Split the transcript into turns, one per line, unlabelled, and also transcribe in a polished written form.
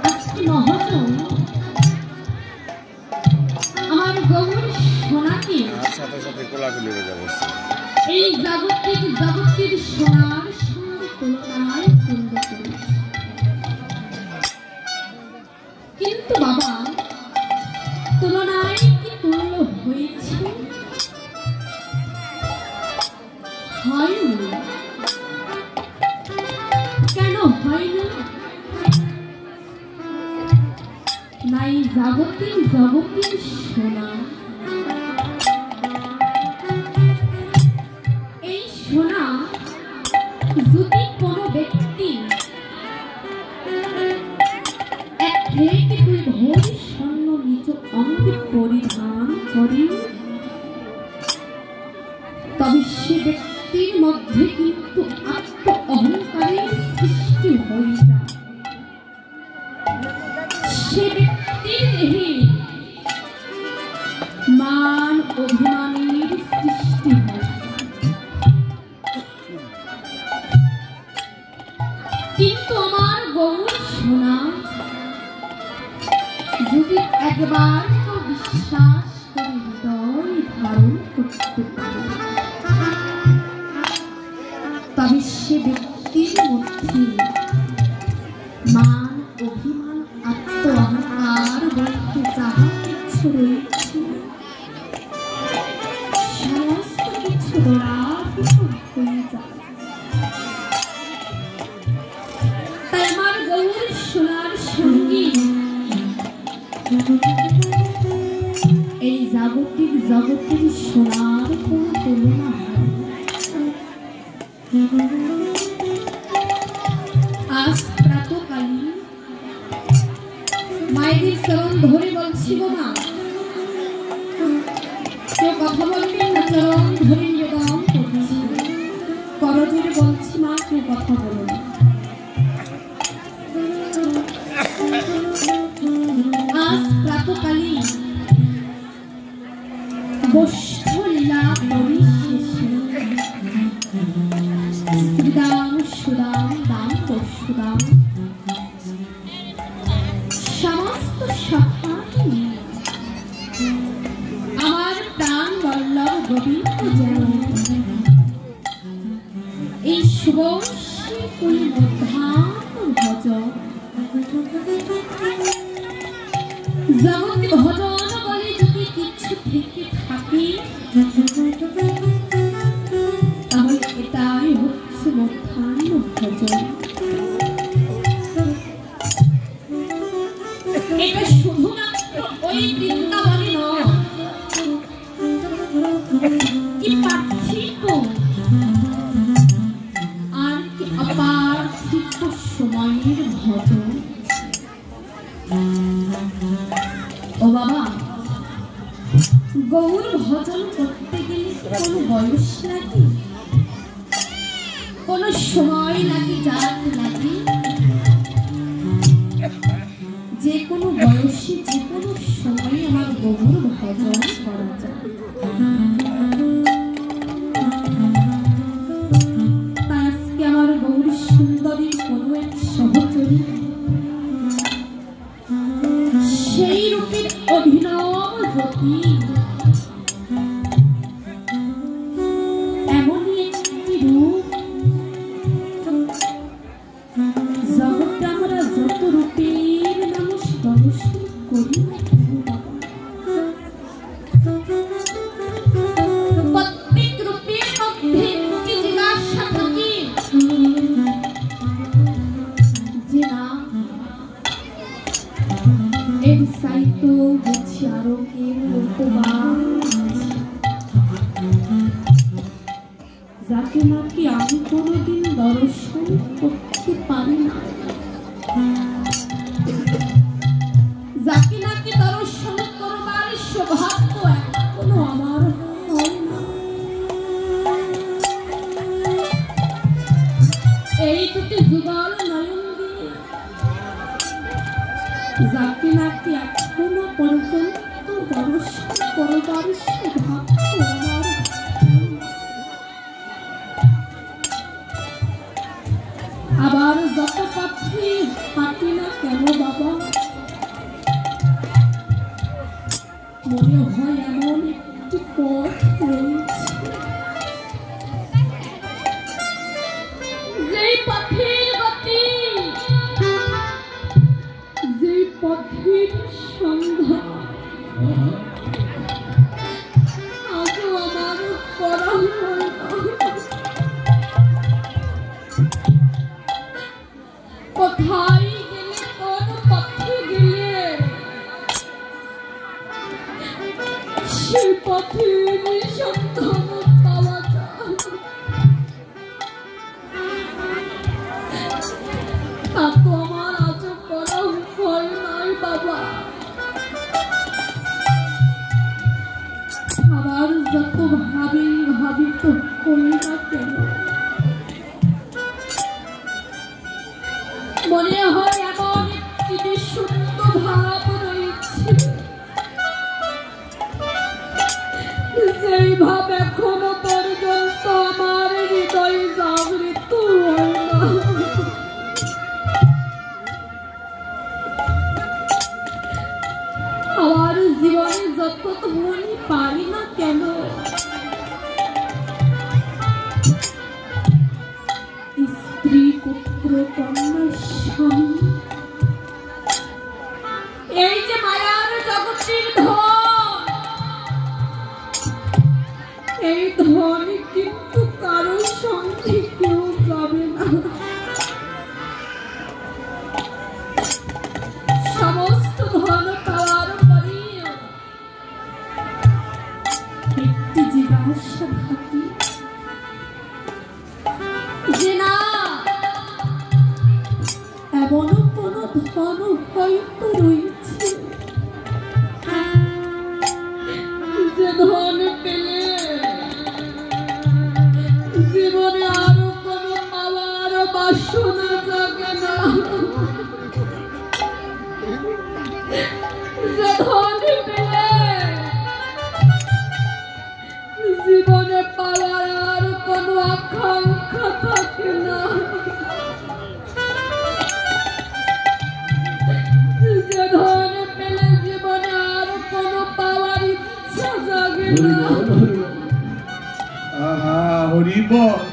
আজকে মহাজন আমার গৌর সোনাকে
সাথে সাথে কোলাকুলি হয়ে যাবো
এই জগতের সোনার সঙ্গে তুলনায় তুল্য করেছে। কিন্তু বাবা তুলনায় কি তুল্য হয়েছে? হয়নি। কেন হয়নি? নাই জগতের সোনা। এই সোনা যদি কোনো ব্যক্তি এক থেকে দুই ভরি স্বর্ণ নিজ অঙ্গে পরিধান করে তবে সে ব্যক্তির মধ্যে কিন্তু আত্ম অহংকারের সৃষ্টি হয়ে যায়। সে ব্যক্তির দেহে মান অভিমানের সৃষ্টি হয়। কিন্তু আমার গৌর সোনা যদি একবার বিশ্বাস করে হৃদয় ধারণ করতে পারে তবে সে ব্যক্তির মধ্যে মান অভিমান আত্ম অহংকার বলতে যাহা কিছু রয়েছে সমস্ত কিছু হয়ে যায়। তাই আমার গৌর সোনার সঙ্গী এই জগতের সোনার কোনো তুলনা হয়। আজ প্রাতকালী মায়েদের চরণ ধরে বলছি গো মা, কেউ কথা বলবেন না, চরণ ধরে নিবেদন করছি, করজোরে বলছি মা কেউ কথা বলো না। আজ প্রাতকালী বৈষ্ণলীলা পরিশেষে শ্রীদাম সুদাম দাম পরশুদাম সমস্ত সখাকে আমার প্রাণ বল্লভ গোবিন্দ যেন এই শুভশ্রী কুল মধ্যাহ্ন ভজ জগৎ ভজন বলে যদি কিছু থেকে থাকে তাহলে এটাই হচ্ছে মধ্যাহ্ন ভজন। এটা শুধুমাত্র ওই বৃন্দাবনে নয়, কি পার্থিব আর কি অপার্থিব সময়ের ভজন। ও বাবা, গৌর ভজন করতে গেলে কোনো বয়স লাগে, কোনো সময় লাগে, জাত লাগে। যে কোনো বয়সে যে কোনো সময়ে আমার গৌর ভজন করা যায়। তাই আজকে আমার গৌর সুন্দরীর কোনো এক সহচরী সেই রূপের অভিনব জ্যোতি এমনই একটি রূপ জগতে আমরা যত রূপের মানুষ দর্শন করি প্রত্যেক রূপের মধ্যে একটি জিজ্ঞাসা থাকে যে না এর সাইতো বুঝি আরো কেউ রূপবান যাকে নাকি আমি কোনোদিন দর্শন করতে পারি না, যাকে নাকি দর্শন করবার সৌভাগ্য এখনো আমার হয় না। এই দুটি যুগল নয়ন দিয়ে যাকে নাকি এখনো পর্যন্ত দর্শন করবার সৌভাগ্য আমার। আবার যত পথে মনে হয় এমন একটি পথ রয়েছে, যেই পথের গতি, যেই পথের সন্ধান আজও আমার করা হয় না। কোথায় গেলে, কোন পথে গেলে সে পথের সন্ধান পাওয়া যায়, তা তো আমার আজও করা হয় নাই বাবা। আবার যত ভাবি ভাবি তো হই না কেন, মনে হয় এমন একটি বিশুদ্ধ ভাব রয়েছে, সেই ভাব এখনো পর্যন্ত আমার হৃদয়ে জাগরিত হয় না। আমার জীবনে যত ধনী পারি না কেন, স্ত্রী পুত্র কন্যা স্বামী, এই যে মায়ার জগতের ধন, এই ধন কিন্তু কারোর সঙ্গে কেউ যাবে না। সমস্ত ধন পাওয়ার পরেও একটি জিজ্ঞাসা থাকে যে না, এমনও কোন ধন হয়তো রয়েছে যে ধন পেলে জীবনে আরো কোন পাওয়ার বাসনা জাগে না, যে ধন পেলে জীবনে পাওয়ার আর কোন আকাঙ্ক্ষা থাকে না, যে ধন পেলে জীবনে আর কোন পাওয়ার ইচ্ছা জাগে না।
হরি বল।